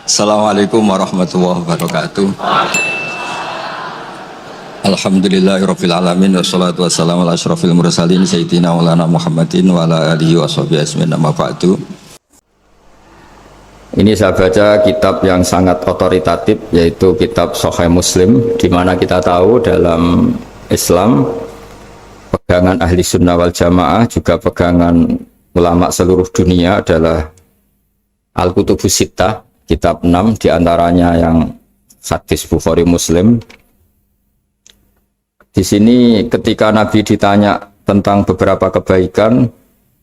Assalamualaikum warahmatullahi wabarakatuh. Alhamdulillahirabbil alamin wassalatu wassalamu ala asyrofil mursalin sayyidina maulana Muhammadin wa ala alihi washabihi ajmain amma ba'du. Ini saya baca kitab yang sangat otoritatif, yaitu kitab Sahih Muslim, di mana kita tahu dalam Islam pegangan ahli sunnah wal jamaah, juga pegangan ulama seluruh dunia adalah Al-Kutubus Sittah, kitab 6 diantaranya yang hadis Bukhari Muslim. Di sini ketika Nabi ditanya tentang beberapa kebaikan,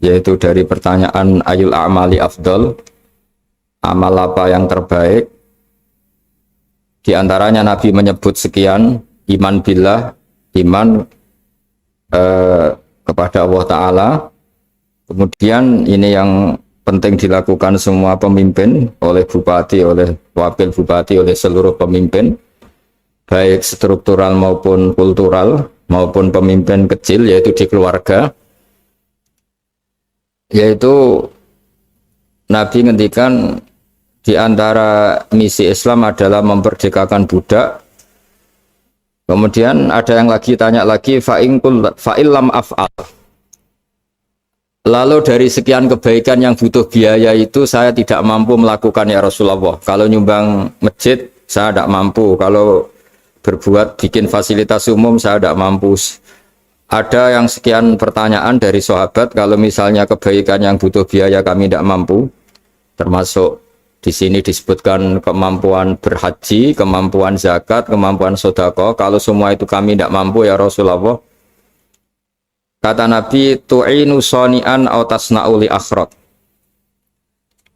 yaitu dari pertanyaan ayul a'mali afdal, amal apa yang terbaik, diantaranya Nabi menyebut sekian: iman billah, iman kepada Allah Ta'ala. Kemudian ini yang penting dilakukan semua pemimpin, oleh bupati, oleh wakil bupati, oleh seluruh pemimpin, baik struktural maupun kultural, maupun pemimpin kecil, yaitu di keluarga. Yaitu Nabi ngendikan di antara misi Islam adalah memperdekakan budak. Kemudian ada yang lagi tanya lagi, fa'illam af'al. Lalu dari sekian kebaikan yang butuh biaya itu saya tidak mampu melakukan ya Rasulullah. Kalau nyumbang masjid saya tidak mampu. Kalau berbuat bikin fasilitas umum saya tidak mampu. Ada yang sekian pertanyaan dari sahabat, kalau misalnya kebaikan yang butuh biaya kami tidak mampu, termasuk di sini disebutkan kemampuan berhaji, kemampuan zakat, kemampuan sedekah. Kalau semua itu kami tidak mampu ya Rasulullah. Kata Nabi, tu'inu soni'an aw tasna'u li akhraq.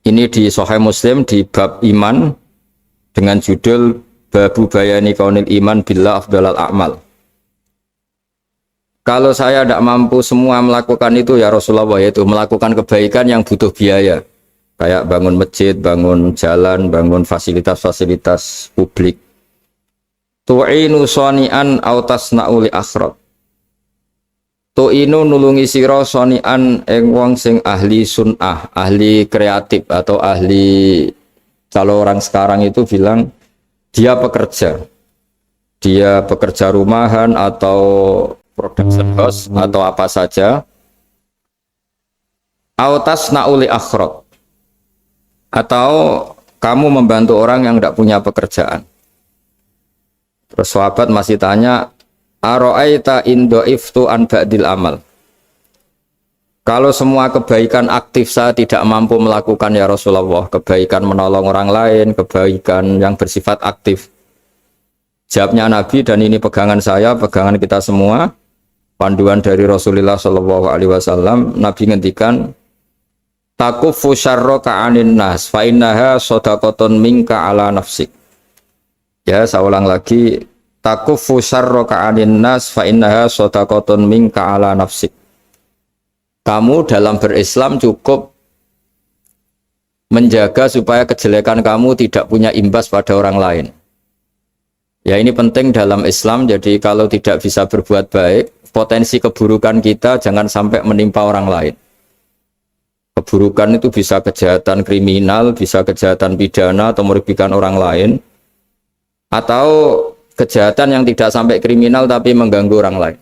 Ini di Sahih Muslim di bab iman dengan judul Babu Bayani Kaunil Iman Billah Afdalal A'mal. Kalau saya tidak mampu semua melakukan itu ya Rasulullah, yaitu melakukan kebaikan yang butuh biaya, kayak bangun masjid, bangun jalan, bangun fasilitas-fasilitas publik. Tu'inu soni'an aw tasna'u li akhraq. Tu'inu nulungi sira soni'an ing wong sing ahli sun'ah, ahli kreatif, atau ahli, kalau orang sekarang itu bilang dia pekerja rumahan atau production house atau apa saja. Autas nauli akhraq, atau kamu membantu orang yang tidak punya pekerjaan. Terus sahabat masih tanya, aro'aita indo'iftu an ba'dil amal. Kalau semua kebaikan aktif saya tidak mampu melakukan ya Rasulullah, kebaikan menolong orang lain, kebaikan yang bersifat aktif. Jawabnya Nabi, dan ini pegangan saya, pegangan kita semua, panduan dari Rasulullah SAW, Nabi ngendikan, takufu syarroka anin nas, fa innaha sodakotun minka ala nafsik. Ya, saya ulang lagi, takufu syarroka anin nas, fa innaha sodakotun minka ala nafsik. Kamu dalam berislam cukup menjaga supaya kejelekan kamu tidak punya imbas pada orang lain. Ya, ini penting dalam Islam. Jadi kalau tidak bisa berbuat baik, potensi keburukan kita jangan sampai menimpa orang lain. Keburukan itu bisa kejahatan kriminal, bisa kejahatan pidana atau merugikan orang lain, atau kejahatan yang tidak sampai kriminal tapi mengganggu orang lain.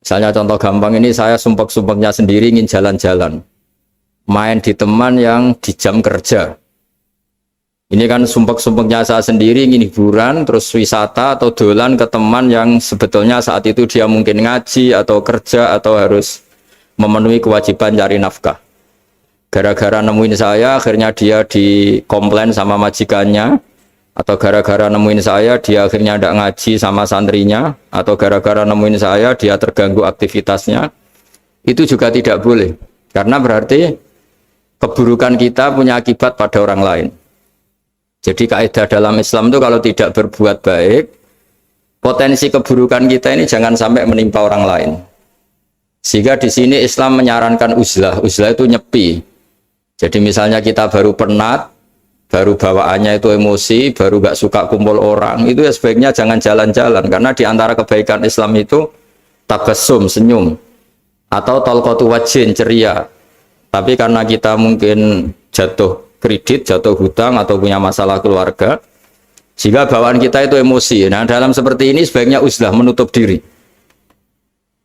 Misalnya contoh gampang ini, saya sumpek-sumpeknya sendiri ingin jalan-jalan, main di teman yang di jam kerja. Ini kan sumpek-sumpeknya saya sendiri ingin hiburan, terus wisata atau dolan ke teman yang sebetulnya saat itu dia mungkin ngaji atau kerja atau harus memenuhi kewajiban cari nafkah. Gara-gara nemuin saya, akhirnya dia dikomplain sama majikannya, atau gara-gara nemuin saya dia akhirnya tidak ngaji sama santrinya, atau gara-gara nemuin saya dia terganggu aktivitasnya. Itu juga tidak boleh, karena berarti keburukan kita punya akibat pada orang lain. Jadi kaidah dalam Islam itu kalau tidak berbuat baik, potensi keburukan kita ini jangan sampai menimpa orang lain. Sehingga di sini Islam menyarankan uzlah. Uzlah itu nyepi. Jadi misalnya kita baru penat, baru bawaannya itu emosi, baru gak suka kumpul orang, itu ya sebaiknya jangan jalan-jalan. Karena di antara kebaikan Islam itu tabassum, senyum, atau talqatu wajhin, ceria. Tapi karena kita mungkin jatuh kredit, jatuh hutang atau punya masalah keluarga, sehingga bawaan kita itu emosi. Nah, dalam seperti ini sebaiknya uzlah, menutup diri.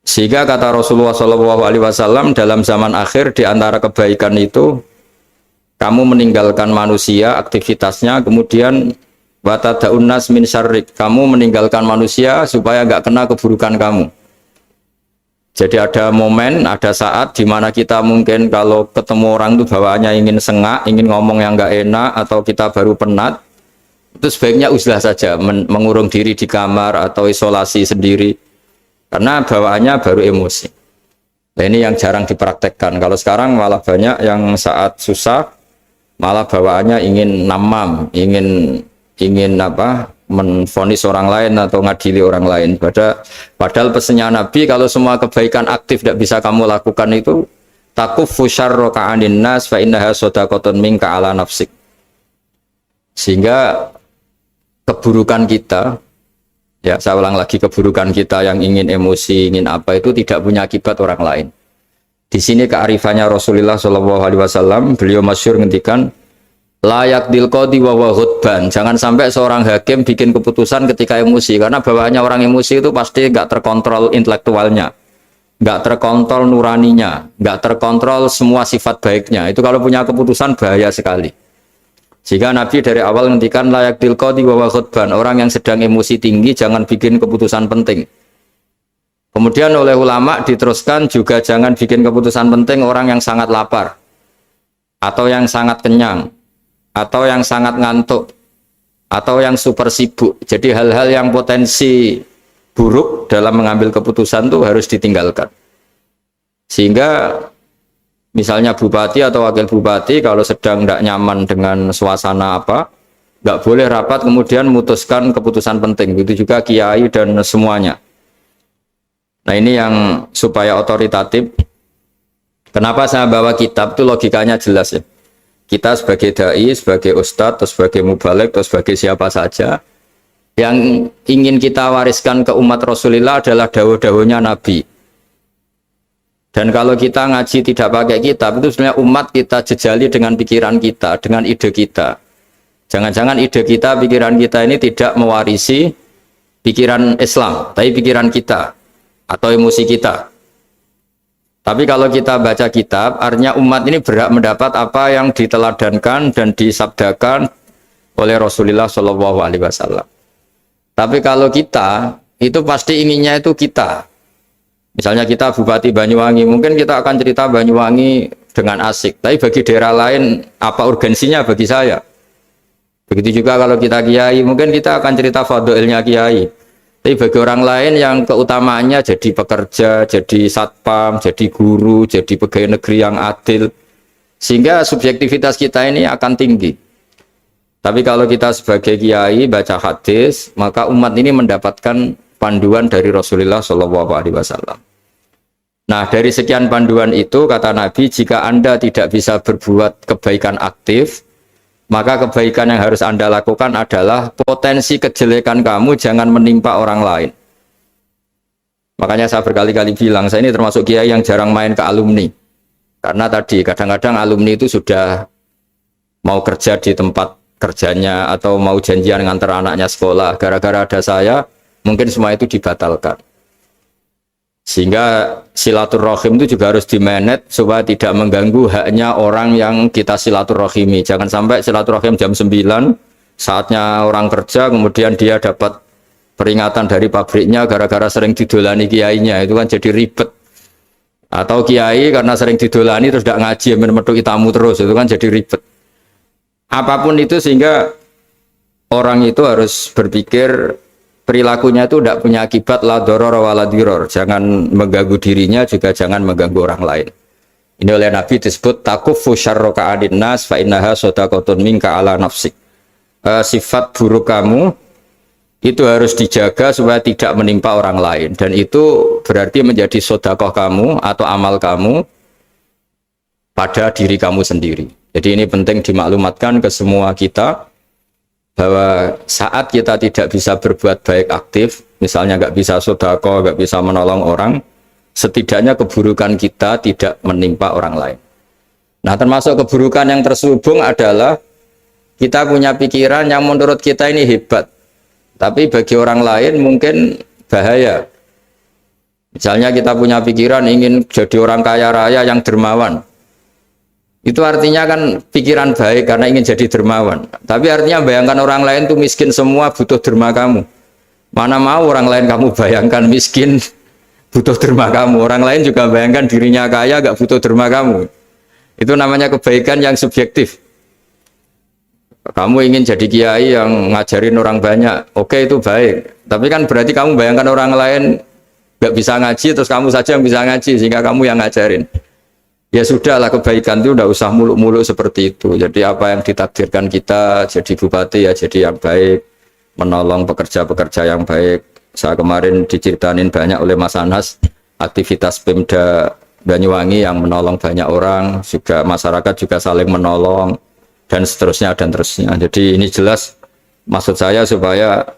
Sehingga kata Rasulullah SAW dalam zaman akhir di antara kebaikan itu kamu meninggalkan manusia aktivitasnya, kemudian watadaun nas min syarrik, kamu meninggalkan manusia supaya nggak kena keburukan kamu. Jadi ada momen, ada saat di mana kita mungkin kalau ketemu orang itu bawaannya ingin sengak, ingin ngomong yang nggak enak, atau kita baru penat, itu sebaiknya uzlah saja, mengurung diri di kamar atau isolasi sendiri, karena bawaannya baru emosi. Nah, ini yang jarang dipraktekkan. Kalau sekarang malah banyak yang saat susah, malah bawaannya ingin namam, ingin menvonis orang lain atau ngadili orang lain. Padahal pesannya Nabi, kalau semua kebaikan aktif tidak bisa kamu lakukan itu, takuffu syarraka 'anin nas fa innaha shadaqatun minka 'ala nafsik. Sehingga keburukan kita, ya saya ulang lagi, keburukan kita yang ingin emosi, ingin apa, itu tidak punya akibat orang lain. Di sini kearifannya Rasulullah SAW, beliau masyhur ngendikan, layak dilqodi wa ghadban. Jangan sampai seorang hakim bikin keputusan ketika emosi, karena bawaannya orang emosi itu pasti nggak terkontrol intelektualnya, nggak terkontrol nuraninya, nggak terkontrol semua sifat baiknya. Itu kalau punya keputusan bahaya sekali. Jika Nabi dari awal ngendikan layak dilqodi wa ghadban, orang yang sedang emosi tinggi jangan bikin keputusan penting. Kemudian oleh ulama diteruskan juga jangan bikin keputusan penting orang yang sangat lapar atau yang sangat kenyang, atau yang sangat ngantuk, atau yang super sibuk. Jadi hal-hal yang potensi buruk dalam mengambil keputusan itu harus ditinggalkan. Sehingga misalnya bupati atau wakil bupati kalau sedang tidak nyaman dengan suasana apa, nggak boleh rapat kemudian memutuskan keputusan penting. Begitu juga kiai dan semuanya. Nah, ini yang supaya otoritatif. Kenapa saya bawa kitab itu logikanya jelas ya. Kita sebagai dai, sebagai ustadz, atau sebagai mubalik, atau sebagai siapa saja, yang ingin kita wariskan ke umat Rasulullah adalah dawuh-dawuhnya Nabi. Dan kalau kita ngaji tidak pakai kitab, itu sebenarnya umat kita jejali dengan pikiran kita, dengan ide kita. Jangan-jangan ide kita, pikiran kita ini tidak mewarisi pikiran Islam, tapi pikiran kita, atau emosi kita. Tapi kalau kita baca kitab, artinya umat ini berhak mendapat apa yang diteladankan dan disabdakan oleh Rasulullah SAW. Tapi kalau kita, itu pasti inginnya itu kita. Misalnya kita Bupati Banyuwangi, mungkin kita akan cerita Banyuwangi dengan asik. Tapi bagi daerah lain, apa urgensinya bagi saya? Begitu juga kalau kita kiai, mungkin kita akan cerita fadhilnya kiai. Tapi bagi orang lain yang keutamaannya jadi pekerja, jadi satpam, jadi guru, jadi pegawai negeri yang adil. Sehingga subjektivitas kita ini akan tinggi. Tapi kalau kita sebagai kiai baca hadis, maka umat ini mendapatkan panduan dari Rasulullah SAW. Nah, dari sekian panduan itu, kata Nabi, jika Anda tidak bisa berbuat kebaikan aktif, maka kebaikan yang harus Anda lakukan adalah potensi kejelekan kamu jangan menimpa orang lain. Makanya saya berkali-kali bilang, saya ini termasuk kiai yang jarang main ke alumni. Karena tadi kadang-kadang alumni itu sudah mau kerja di tempat kerjanya atau mau janjian ngantar anaknya sekolah. Gara-gara ada saya, mungkin semua itu dibatalkan. Sehingga silaturahim itu juga harus dimanage supaya tidak mengganggu haknya orang yang kita silaturahimi. Jangan sampai silaturahim jam 9, saatnya orang kerja, kemudian dia dapat peringatan dari pabriknya gara-gara sering didolani kiainya. Itu kan jadi ribet. Atau kiai karena sering didolani terus tidak ngaji, menemetuki tamu terus. Itu kan jadi ribet. Apapun itu, sehingga orang itu harus berpikir perilakunya itu tidak punya akibat la doror wa la diror. Jangan mengganggu dirinya, juga jangan mengganggu orang lain. Ini oleh Nabi disebut takuffu syarraka 'anin nas fa innaha shadaqatun minka 'ala nafsik. Sifat buruk kamu itu harus dijaga supaya tidak menimpa orang lain, dan itu berarti menjadi sedekah kamu atau amal kamu pada diri kamu sendiri. Jadi ini penting dimaklumatkan ke semua kita, bahwa saat kita tidak bisa berbuat baik aktif, misalnya nggak bisa sedekah, nggak bisa menolong orang, setidaknya keburukan kita tidak menimpa orang lain. Nah, termasuk keburukan yang terselubung adalah kita punya pikiran yang menurut kita ini hebat, tapi bagi orang lain mungkin bahaya. Misalnya kita punya pikiran ingin jadi orang kaya raya yang dermawan. Itu artinya kan pikiran baik karena ingin jadi dermawan. Tapi artinya bayangkan orang lain tuh miskin semua butuh derma kamu. Mana mau orang lain kamu bayangkan miskin butuh derma kamu. Orang lain juga bayangkan dirinya kaya gak butuh derma kamu. Itu namanya kebaikan yang subjektif. Kamu ingin jadi kiai yang ngajarin orang banyak, oke itu baik. Tapi kan berarti kamu bayangkan orang lain gak bisa ngaji, terus kamu saja yang bisa ngaji sehingga kamu yang ngajarin. Ya sudahlah, kebaikan itu udah usah muluk-muluk seperti itu. Jadi apa yang ditakdirkan kita jadi bupati ya jadi yang baik, menolong pekerja-pekerja yang baik. Saya kemarin diceritain banyak oleh Mas Anas aktivitas Pemda Banyuwangi yang menolong banyak orang, juga masyarakat juga saling menolong dan seterusnya dan terusnya. Jadi ini jelas maksud saya supaya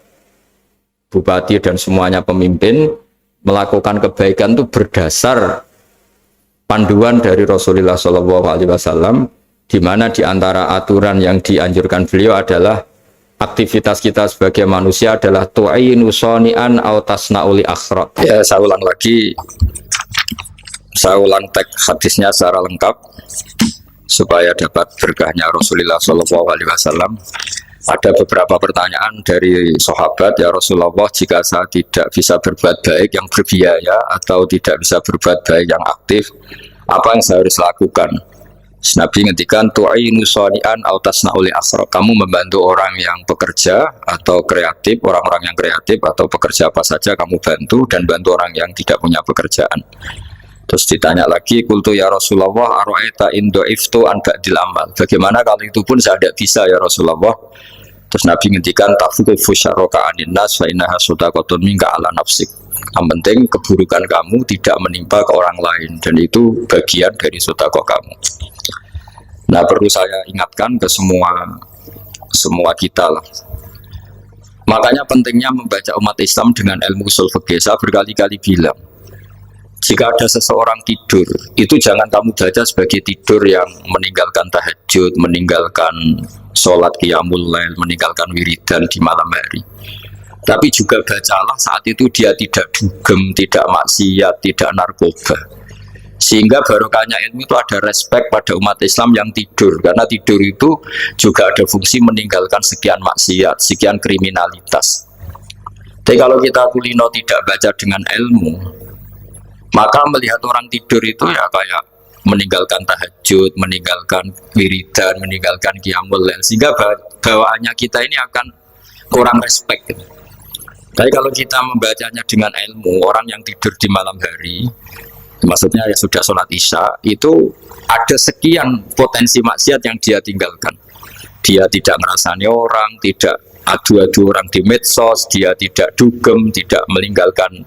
bupati dan semuanya pemimpin melakukan kebaikan itu berdasar panduan dari Rasulullah SAW, di mana di antara aturan yang dianjurkan beliau adalah aktivitas kita sebagai manusia adalah tu'inu soni'an au tasna'uli akhrat. Ya, saya ulang lagi, saya ulang teks hadisnya secara lengkap supaya dapat berkahnya Rasulullah SAW. Ada beberapa pertanyaan dari sahabat, ya Rasulullah, jika saya tidak bisa berbuat baik yang berbiaya atau tidak bisa berbuat baik yang aktif, apa yang saya harus lakukan? Nabi ngendikan tu'inu shani'an aw tasna'u li akhra. Kamu membantu orang yang bekerja atau kreatif, orang-orang yang kreatif atau pekerja apa saja kamu bantu, dan bantu orang yang tidak punya pekerjaan. Terus ditanya lagi, qultu ya Rasulullah ara'aita in dha'iftu an ba'dil amal. Bagaimana kalau itu pun saya tidak bisa ya Rasulullah? Terus Nabi ngendikan tafukufu syarroka anin nas fa innaha shadaqatun minka ala nafsik. Yang penting keburukan kamu tidak menimpa ke orang lain, dan itu bagian dari sedekah kamu. Nah, perlu saya ingatkan ke semua kita lah. Makanya pentingnya membaca umat Islam dengan ilmu ushul fikih. Saya berkali-kali bilang, jika ada seseorang tidur, itu jangan kamu baca sebagai tidur yang meninggalkan tahajud, meninggalkan sholat qiyamul lail, meninggalkan wiridan di malam hari. Tapi juga bacalah saat itu dia tidak dugem, tidak maksiat, tidak narkoba. Sehingga barokahnya ilmu itu ada respek pada umat Islam yang tidur. Karena tidur itu juga ada fungsi meninggalkan sekian maksiat, sekian kriminalitas. Tapi kalau kita kulino tidak baca dengan ilmu, maka melihat orang tidur itu ya kayak meninggalkan tahajud, meninggalkan wiridan, meninggalkan qiyamul lail, sehingga bawaannya kita ini akan kurang respect. Tapi kalau kita membacanya dengan ilmu, orang yang tidur di malam hari, maksudnya ya sudah sholat isya, itu ada sekian potensi maksiat yang dia tinggalkan. Dia tidak ngerasani orang, tidak adu-adu orang di medsos, dia tidak dugem, tidak meninggalkan.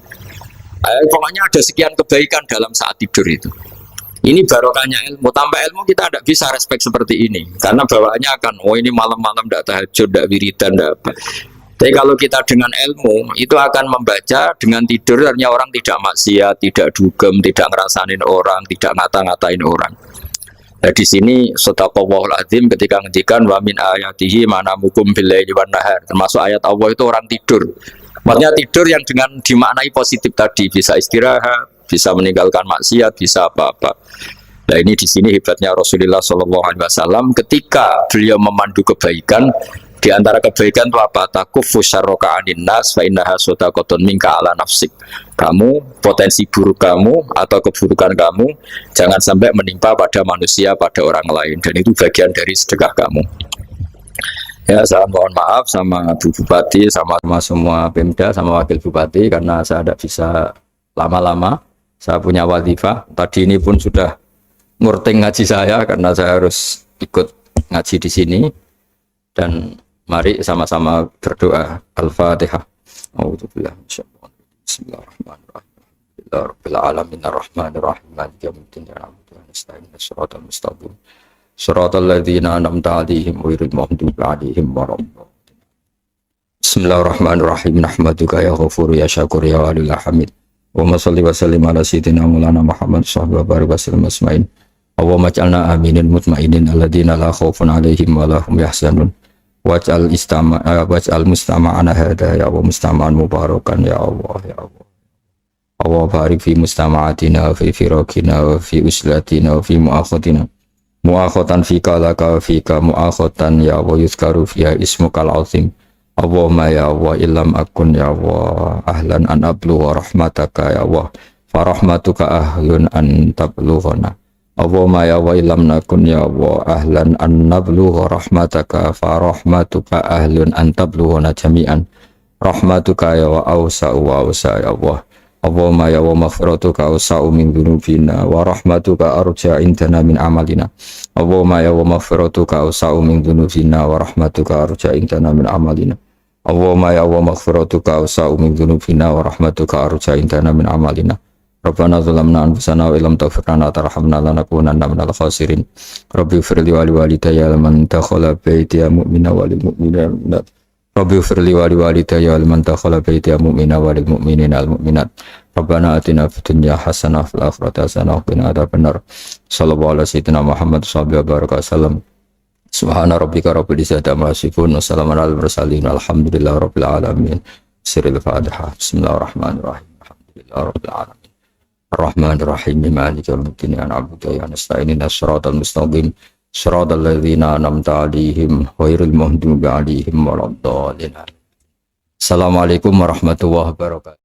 Pokoknya ada sekian kebaikan dalam saat tidur itu. Ini barokahnya ilmu. Tanpa ilmu kita tidak bisa respect seperti ini, karena bawaannya akan, oh ini malam-malam tidak tahajud, tidak wiridan, tidak apa. Tapi kalau kita dengan ilmu, itu akan membaca dengan tidur, artinya orang tidak maksiat, tidak dugem, tidak ngerasanin orang, tidak ngata-ngatain orang. Nah, di sini Sadaqallahul Azim ketika ngendikan wa min ayatihi manamukum billaili wan nahar, termasuk ayat Allah itu orang tidur. Maksudnya tidur yang dengan dimaknai positif tadi, bisa istirahat, bisa meninggalkan maksiat, bisa apa-apa. Nah, ini di sini hebatnya Rasulullah SAW ketika beliau memandu kebaikan. Di antara kebaikan itu apa? Takufu syarroka anin nas fa innaha shadaqatun minka ala nafsik. Kamu, potensi buruk kamu atau keburukan kamu jangan sampai menimpa pada manusia, pada orang lain, dan itu bagian dari sedekah kamu. Ya, saya mohon maaf sama Bu Bupati, sama semua Pemda, sama Wakil Bupati, karena saya tidak bisa lama-lama. Saya punya wadifah. Tadi ini pun sudah ngurting ngaji saya, karena saya harus ikut ngaji di sini. Dan mari sama-sama berdoa. Al-Fatihah. Bismillahirrahmanirrahim. Rabbil alamin arrahmanirrahim. Maliki yaumiddin. Shiratal mustaqim. Shiratal ladzina an'amta 'alaihim ghairil maghdubi 'alaihim waladdallin. Bismillahirrahmanirrahim. Nahmaduka ya Ghafur ya Syakur ya Walil Hamid. Wa shalli wa sallim ala sayyidina Maulana Muhammad sallallahu alaihi wasallam asma'in. Allahumma ij'alna aminin mutmainin alladzina la khaufun 'alaihim wa la hum yahzanun. Waj'al mustama'ana hadha ya Allah mustama'an mubarakan ya Allah ya Allah. Allah barik fi mustama'atina wa fi firaqina wa fi uslatina wa fi mu'akhatina. Mu'akhatan fika laka wa fika mu'akhatan ya Allah yuzkaru fiha ismukal azim. Allahumma ya Allah illam akun ya Allah ahlan an ablugha rahmataka ya Allah. Farahmatuka ahlun an tablughana. Allahumma ya wa illam nakun ya Allah ahlan an nablugha rahmataka fa rahmatuka ahlun an tablughana jami'an rahmatuka ya wa awsa'u wa awsa' ya Allah. Allahumma ya wa maghfiratuka awsa'u min dhunubina wa rahmatuka arja indana min amalina. Allahumma ya wa maghfiratuka awsa'u min dhunubina wa rahmatuka arja indana min amalina. Allahumma ya wa maghfiratuka awsa'u min dhunubina wa rahmatuka arja indana min amalina. Rabbana zalamna anfusana wa illam taghfir lana tarhamna lanakunanna minal khasirin. Rabbi ighfirli wa liwalidayya liman dakhala baitiya mu'mina wa lil mu'minina. Rabbi ighfirli wa liwalidayya liman dakhala baitiya mu'mina wa lil mu'minina wal mu'minat. Rabbana atina fid dunya hasanah wa fil akhirati hasanah wa qina adzabannar. Sallallahu alaihi wasallam Muhammad sallallahu alaihi wasallam. Subhana rabbika rabbil izzati amma yasifun wa salamun alal mursalin walhamdulillahi rabbil alamin. Sirrul Fatihah. Bismillahirrahmanirrahim. Alhamdulillahi rabbil alamin. Ar-Rahman Ar-Rahim Maliki yaumiddin ya na'budu wa nasta'in ihdinas mustaqim siratal ladzina an'amta 'alaihim ghairil maghdubi 'alaihim waladdallin. Assalamualaikum warahmatullahi wabarakatuh.